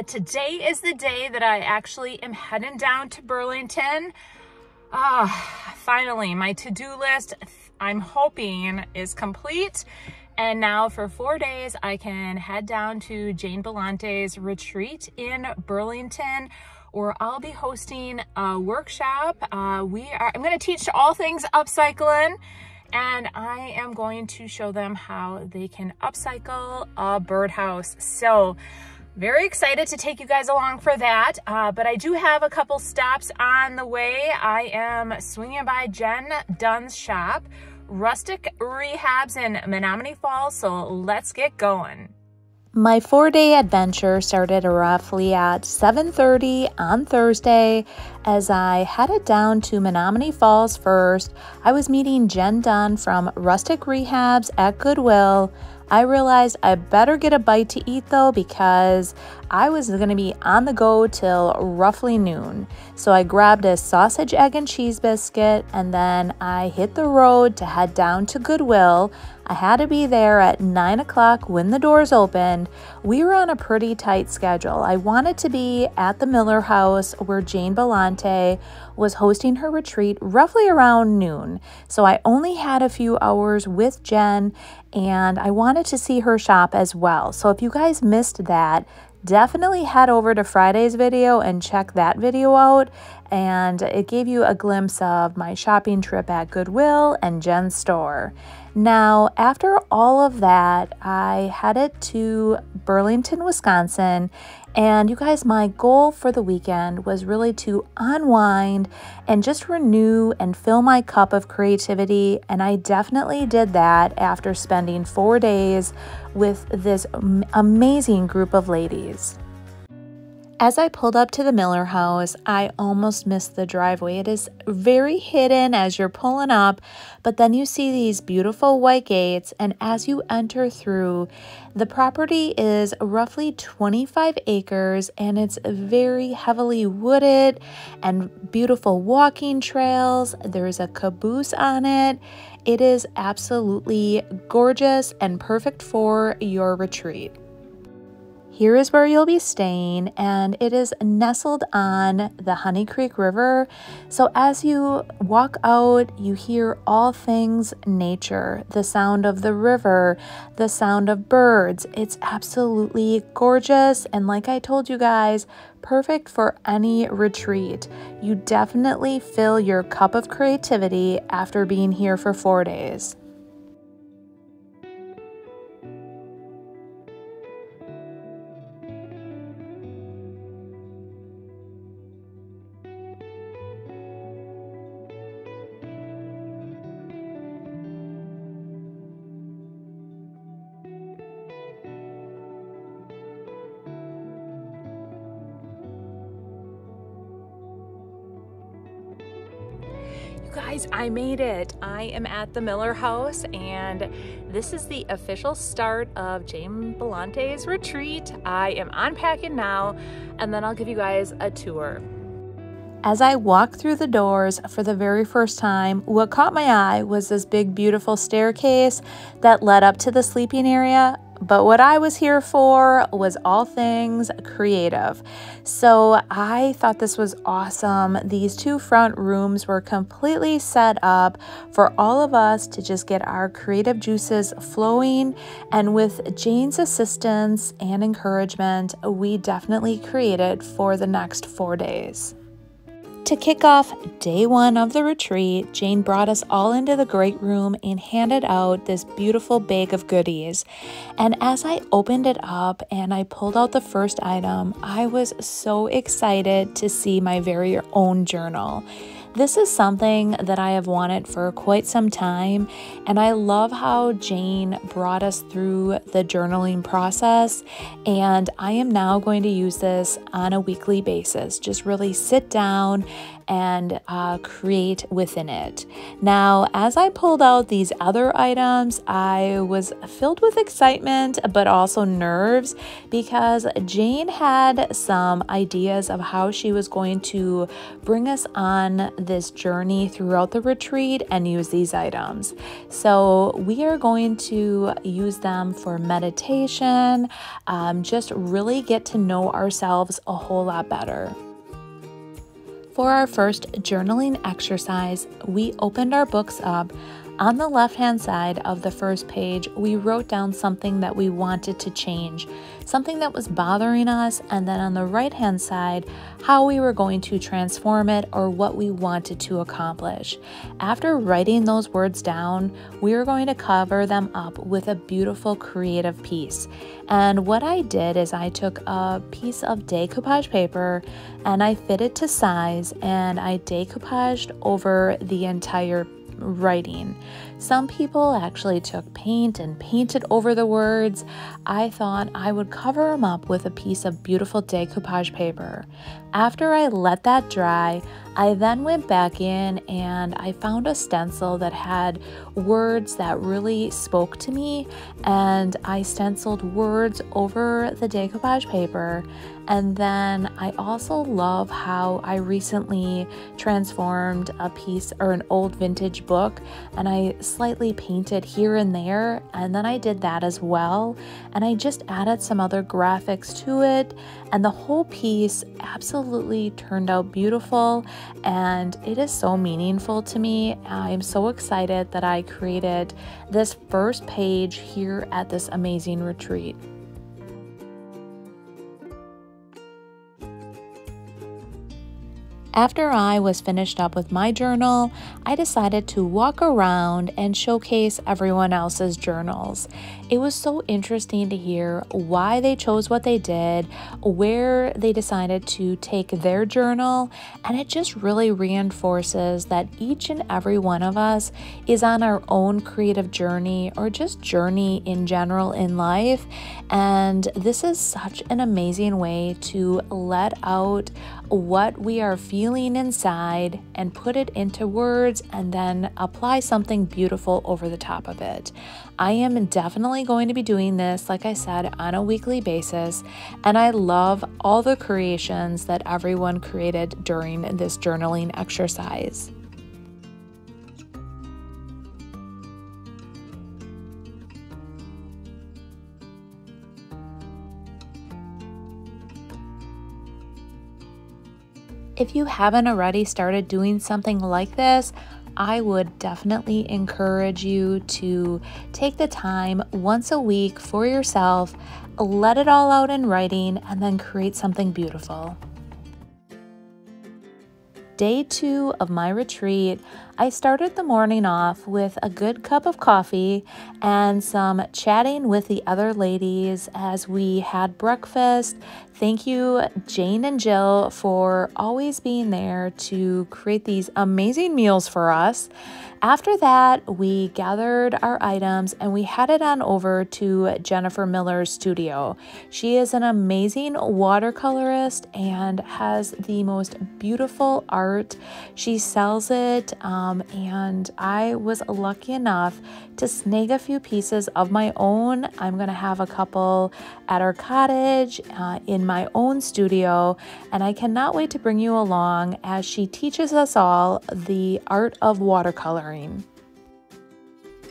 Today is the day that I actually am heading down to Burlington. Finally, my to-do list, I'm hoping, is complete. And now for 4 days, I can head down to Jane Bellante's retreat in Burlington, where I'll be hosting a workshop. I'm going to teach all things upcycling, and I am going to show them how they can upcycle a birdhouse. So very excited to take you guys along for that, but I do have a couple stops on the way. I am swinging by Jen Dunn's shop, Rustic Rehabs in Menominee Falls, so let's get going. My 4-day adventure started roughly at 7:30 on Thursday. As I headed down to Menominee Falls first, I was meeting Jen Dunn from Rustic Rehabs at Goodwill. I realized I better get a bite to eat though, because I was going to be on the go till roughly noon. So I grabbed a sausage, egg, and cheese biscuit, and then I hit the road to head down to Goodwill. I had to be there at 9 o'clock when the doors opened. We were on a pretty tight schedule. I wanted to be at the Miller House where Jane Bellante was hosting her retreat roughly around noon. So I only had a few hours with Jen, and I wanted to see her shop as well. So if you guys missed that, definitely head over to Friday's video and check that video out. And it gave you a glimpse of my shopping trip at Goodwill and Jen's store. Now, after all of that, I headed to Burlington, Wisconsin. And you guys, my goal for the weekend was really to unwind and just renew and fill my cup of creativity. And I definitely did that after spending 4 days with this amazing group of ladies. As I pulled up to the Miller House, I almost missed the driveway. It is very hidden as you're pulling up, but then you see these beautiful white gates, and as you enter through, the property is roughly 25 acres, and it's very heavily wooded and beautiful walking trails. There's a caboose on it. It is absolutely gorgeous and perfect for your retreat. Here is where you'll be staying, and it is nestled on the Honey Creek River. So as you walk out, you hear all things nature, the sound of the river, the sound of birds. It's absolutely gorgeous, and like I told you guys, perfect for any retreat. You definitely fill your cup of creativity after being here for 4 days. Guys, I made it. I am at the Miller House, and this is the official start of Jane Bellante's retreat. I am unpacking now, and then I'll give you guys a tour. As I walked through the doors for the very first time, what caught my eye was this big, beautiful staircase that led up to the sleeping area. But what I was here for was all things creative. So I thought this was awesome. These two front rooms were completely set up for all of us to just get our creative juices flowing. And with Jane's assistance and encouragement, we definitely created for the next 4 days. To kick off day 1 of the retreat, Jane brought us all into the great room and handed out this beautiful bag of goodies. And as I opened it up and I pulled out the first item, I was so excited to see my very own journal. This is something that I have wanted for quite some time, and I love how Jane brought us through the journaling process, and I am now going to use this on a weekly basis. Just really sit down and create within it. Now, as I pulled out these other items, I was filled with excitement, but also nerves, because Jane had some ideas of how she was going to bring us on this journey throughout the retreat and use these items. So we are going to use them for meditation, just really get to know ourselves a whole lot better. For our first journaling exercise, we opened our books up. On the left-hand side of the first page, we wrote down something that we wanted to change, something that was bothering us, and then on the right-hand side, how we were going to transform it or what we wanted to accomplish. After writing those words down, we were going to cover them up with a beautiful creative piece. And what I did is I took a piece of decoupage paper and I fit it to size, and I decoupaged over the entire writing. Some people actually took paint and painted over the words. I thought I would cover them up with a piece of beautiful decoupage paper. After I let that dry, I then went back in and I found a stencil that had words that really spoke to me, and I stenciled words over the decoupage paper. And then I also love how I recently transformed a piece or an old vintage book, and I slightly painted here and there, and then I did that as well, and I just added some other graphics to it, and the whole piece absolutely turned out beautiful, and it is so meaningful to me. I'm so excited that I created this first page here at this amazing retreat. After I was finished up with my journal, I decided to walk around and showcase everyone else's journals. It was so interesting to hear why they chose what they did, where they decided to take their journal, and it just really reinforces that each and every one of us is on our own creative journey, or just journey in general in life. And this is such an amazing way to let out what we are feeling inside and put it into words, and then apply something beautiful over the top of it. I am definitely going to be doing this, like I said, on a weekly basis, and I love all the creations that everyone created during this journaling exercise. If you haven't already started doing something like this, I would definitely encourage you to take the time once a week for yourself, let it all out in writing, and then create something beautiful. Day 2 of my retreat, I started the morning off with a good cup of coffee and some chatting with the other ladies as we had breakfast. Thank you, Jane and Jill, for always being there to create these amazing meals for us. After that, we gathered our items and we headed on over to Jennifer Miller's studio. She is an amazing watercolorist and has the most beautiful art. She sells it, and I was lucky enough to snag a few pieces of my own. I'm going to have a couple at our cottage, in my own studio, and I cannot wait to bring you along as she teaches us all the art of watercoloring.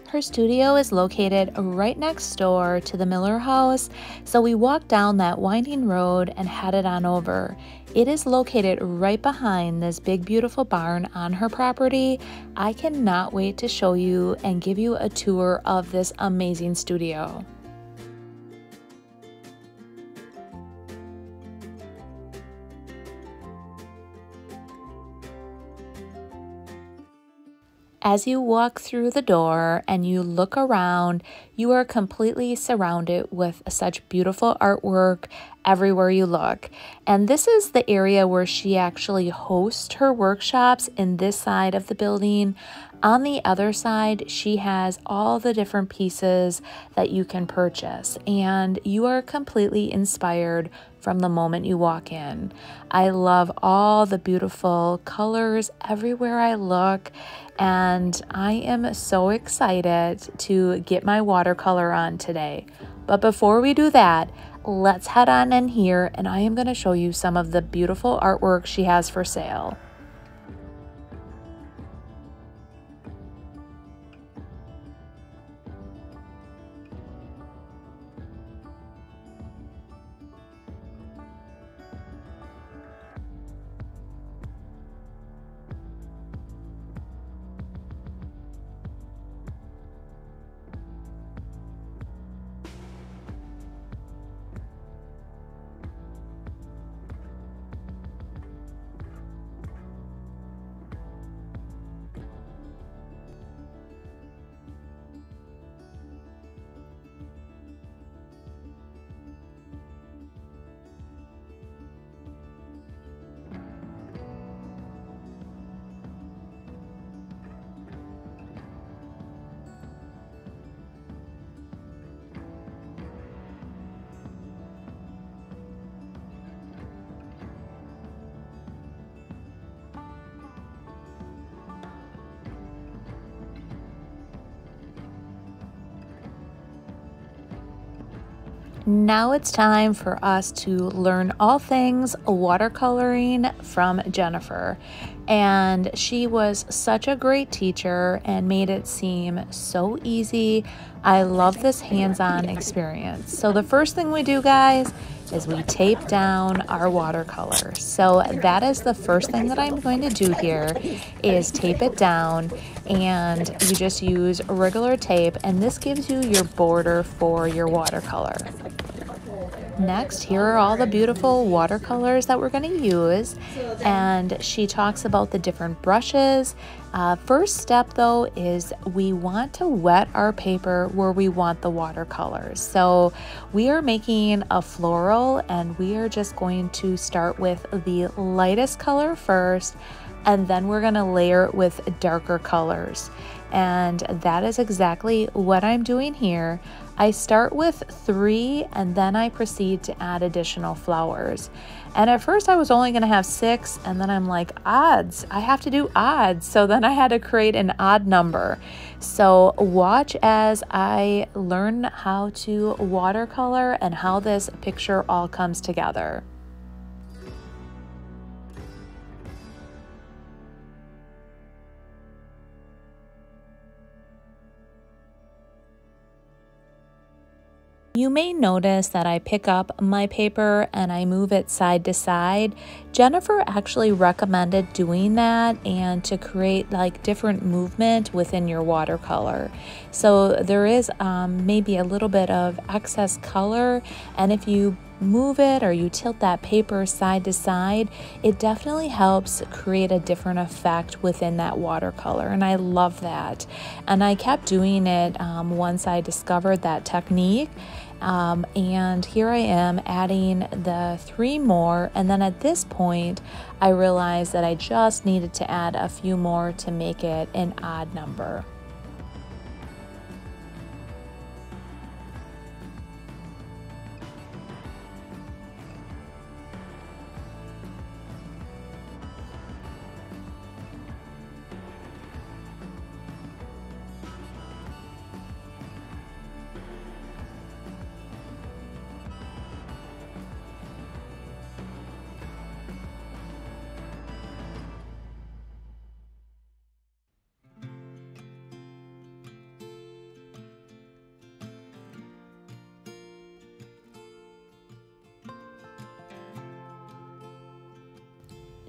Her studio is located right next door to the Miller house, so we walked down that winding road and headed on over. It is located right behind this big beautiful barn on her property. I cannot wait to show you and give you a tour of this amazing studio. As you walk through the door and you look around, you are completely surrounded with such beautiful artwork everywhere you look. And this is the area where she actually hosts her workshops in this side of the building. On the other side, she has all the different pieces that you can purchase, and you are completely inspired from the moment you walk in. I love all the beautiful colors everywhere I look, and I am so excited to get my watercolor on today. But before we do that, let's head on in here and I am going to show you some of the beautiful artwork she has for sale. Now it's time for us to learn all things watercoloring from Jennifer. And she was such a great teacher and made it seem so easy. I love this hands-on experience. So the first thing we do, guys, is we tape down our watercolor. So that is the first thing that I'm going to do here, is tape it down, and you just use regular tape, and this gives you your border for your watercolor. Next, here are all the beautiful watercolors that we're going to use, and she talks about the different brushes. First step though is we want to wet our paper where we want the watercolors. So we are making a floral, and we are just going to start with the lightest color first, and then we're going to layer it with darker colors. And that is exactly what I'm doing here. I start with 3 and then I proceed to add additional flowers. And at first I was only going to have 6, and then I'm like, odds, I have to do odds. So then I had to create an odd number. So watch as I learn how to watercolor and how this picture all comes together. You may notice that I pick up my paper and I move it side to side. Jennifer actually recommended doing that, and to create like different movement within your watercolor. So there is maybe a little bit of excess color, and if you move it or you tilt that paper side to side, it definitely helps create a different effect within that watercolor, and I love that. And I kept doing it once I discovered that technique. And here I am adding the 3 more, and then at this point I realized that I just needed to add a few more to make it an odd number.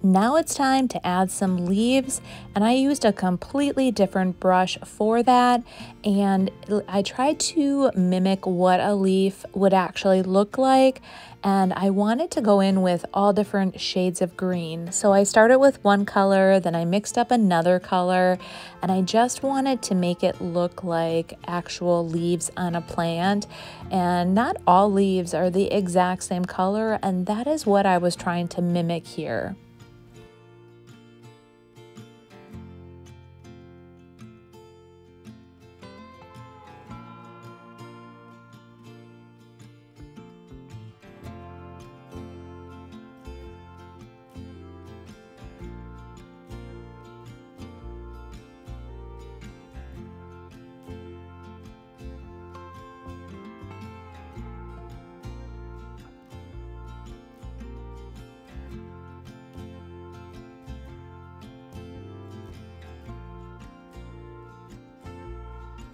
Now it's time to add some leaves, and I used a completely different brush for that, and I tried to mimic what a leaf would actually look like, and I wanted to go in with all different shades of green. So I started with one color, then I mixed up another color, and I just wanted to make it look like actual leaves on a plant. And not all leaves are the exact same color, and that is what I was trying to mimic here.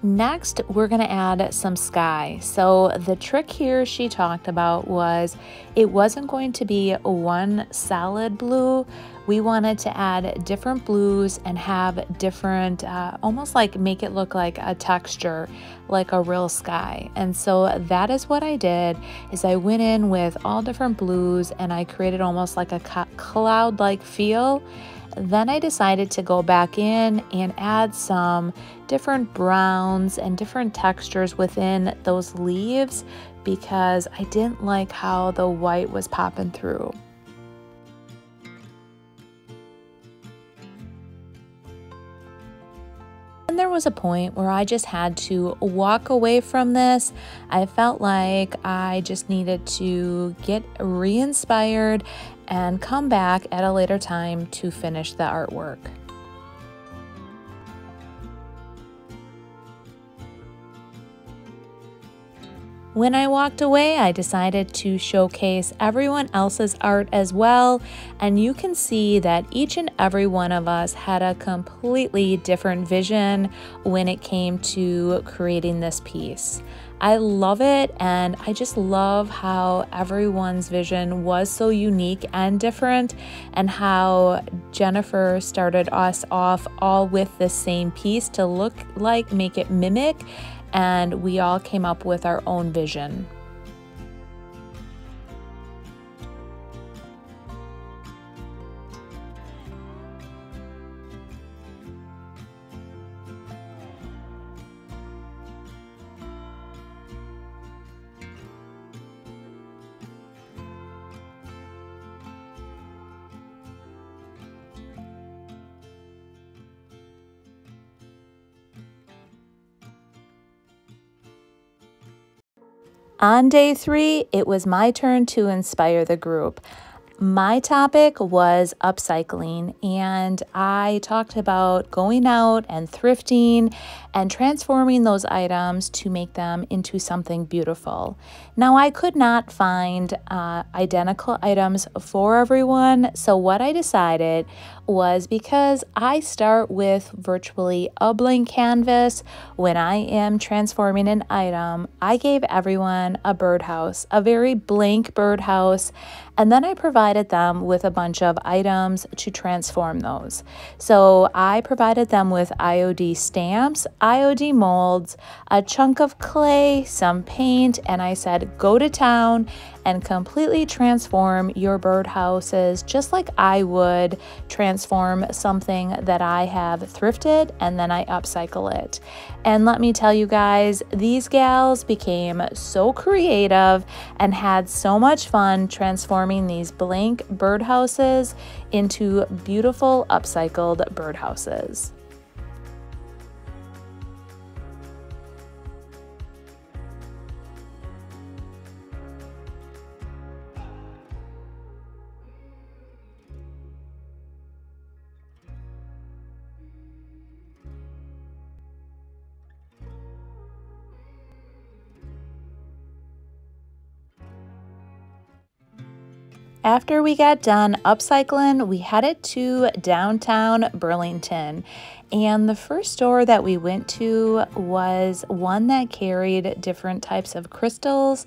Next, we're going to add some sky. So the trick here she talked about was it wasn't going to be one solid blue. We wanted to add different blues and have different, almost like make it look like a texture, like a real sky. And so that is what I did, is I went in with all different blues and I created almost like a cloud-like feel. Then I decided to go back in and add some different browns and different textures within those leaves because I didn't like how the white was popping through. And there was a point where I just had to walk away from this. I felt like I just needed to get re-inspired and come back at a later time to finish the artwork. When I walked away, I decided to showcase everyone else's art as well, and you can see that each and every one of us had a completely different vision when it came to creating this piece. I love it, and I just love how everyone's vision was so unique and different, and how Jennifer started us off all with the same piece to look like, make it mimic, and we all came up with our own vision. On day 3, it was my turn to inspire the group. My topic was upcycling, and I talked about going out and thrifting and transforming those items to make them into something beautiful. Now, I could not find identical items for everyone, so what I decided was, because I start with virtually a blank canvas when I am transforming an item, I gave everyone a birdhouse, a very blank birdhouse, and then I provided them with a bunch of items to transform those. So I provided them with IOD stamps, IOD molds, a chunk of clay, some paint, and I said, go to town and completely transform your birdhouses just like I would transform something that I have thrifted, and then I upcycle it. And let me tell you guys, these gals became so creative and had so much fun transforming these blank birdhouses into beautiful upcycled birdhouses. After we got done upcycling, we headed to downtown Burlington. And the first store that we went to was one that carried different types of crystals.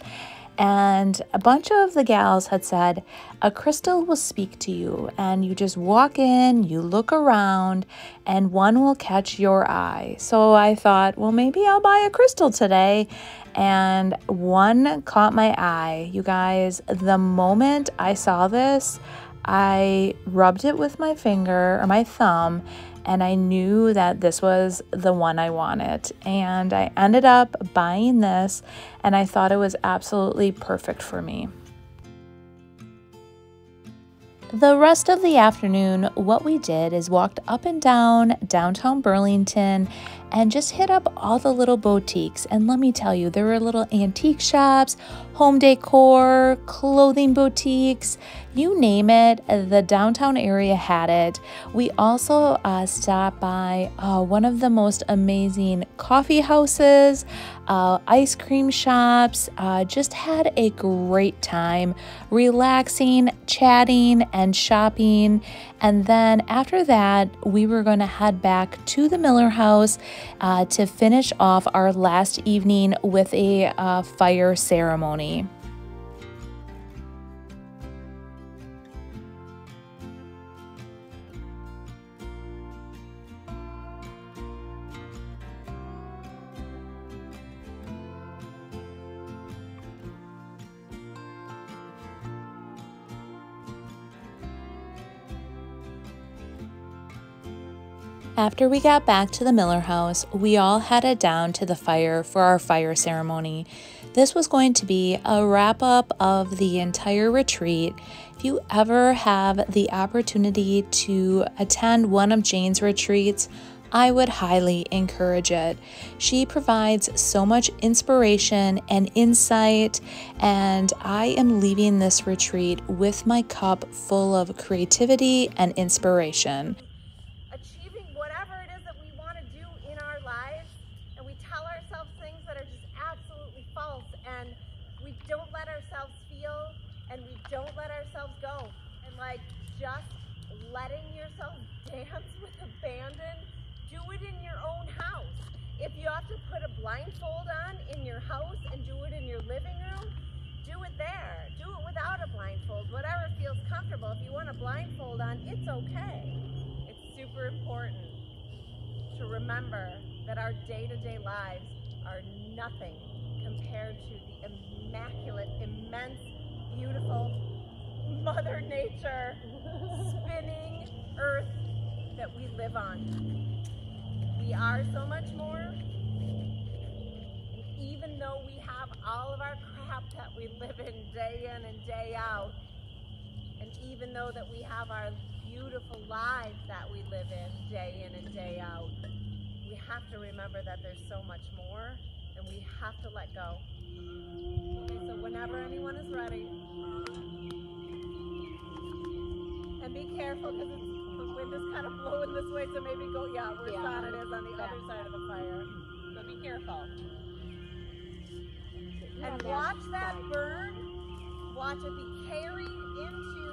And a bunch of the gals had said, a crystal will speak to you, and you just walk in, you look around, and one will catch your eye. So I thought, well, maybe I'll buy a crystal today. And one caught my eye. You guys, the moment I saw this, I rubbed it with my finger or my thumb, and I knew that this was the one I wanted. And I ended up buying this, and I thought it was absolutely perfect for me. The rest of the afternoon, what we did is walked up and down downtown Burlington and just hit up all the little boutiques. And let me tell you, there were little antique shops, home decor, clothing boutiques, you name it, the downtown area had it. We also stopped by one of the most amazing coffee houses, ice cream shops, just had a great time relaxing, chatting, and shopping. And then after that, we were going to head back to the Miller House to finish off our last evening with a fire ceremony. After we got back to the Miller house, we all headed down to the fire for our fire ceremony. This was going to be a wrap-up of the entire retreat. If you ever have the opportunity to attend one of Jane's retreats, I would highly encourage it. She provides so much inspiration and insight, and I am leaving this retreat with my cup full of creativity and inspiration. Don't let ourselves go, and like just letting yourself dance with abandon. Do it in your own house. If you have to put a blindfold on in your house and do it in your living room, do it there. Do it without a blindfold, whatever feels comfortable. If you want a blindfold on, it's okay. It's super important to remember that our day-to-day lives are nothing compared to the immaculate, immense, beautiful Mother Nature spinning earth that we live on. We are so much more, and even though we have all of our crap that we live in day in and day out, and even though that we have our beautiful lives that we live in day in and day out, we have to remember that there's so much more, and we have to let go. Okay, so whenever anyone is ready, and be careful because the wind is kind of blowing this way, so maybe go, where Sonnet is on the other side of the fire. So be careful. And watch that burn, watch it be carried into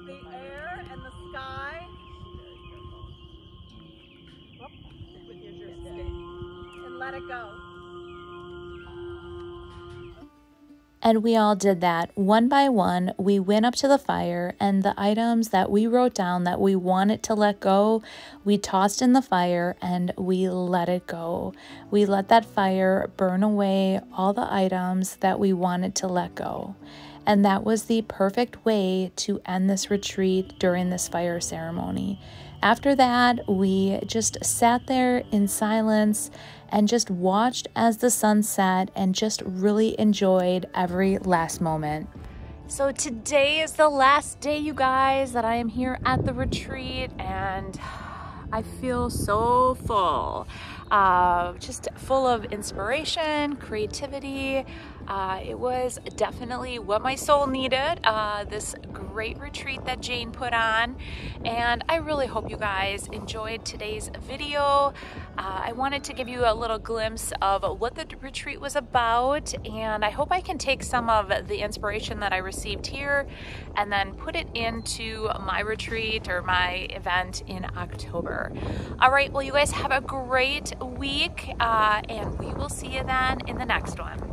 the air and the sky. With your joystick. And let it go. And we all did that. One by one, we went up to the fire, and the items that we wrote down that we wanted to let go, we tossed in the fire and we let it go. We let that fire burn away all the items that we wanted to let go. And that was the perfect way to end this retreat during this fire ceremony. After that, we just sat there in silence and just watched as the sun set and just really enjoyed every last moment. So today is the last day, you guys, that I am here at the retreat, and I feel so full. Just full of inspiration, creativity. It was definitely what my soul needed, this great retreat that Jane put on, and I really hope you guys enjoyed today's video. I wanted to give you a little glimpse of what the retreat was about, and I hope I can take some of the inspiration that I received here and then put it into my retreat or my event in October. All right, well, you guys have a great week, and we will see you then in the next one.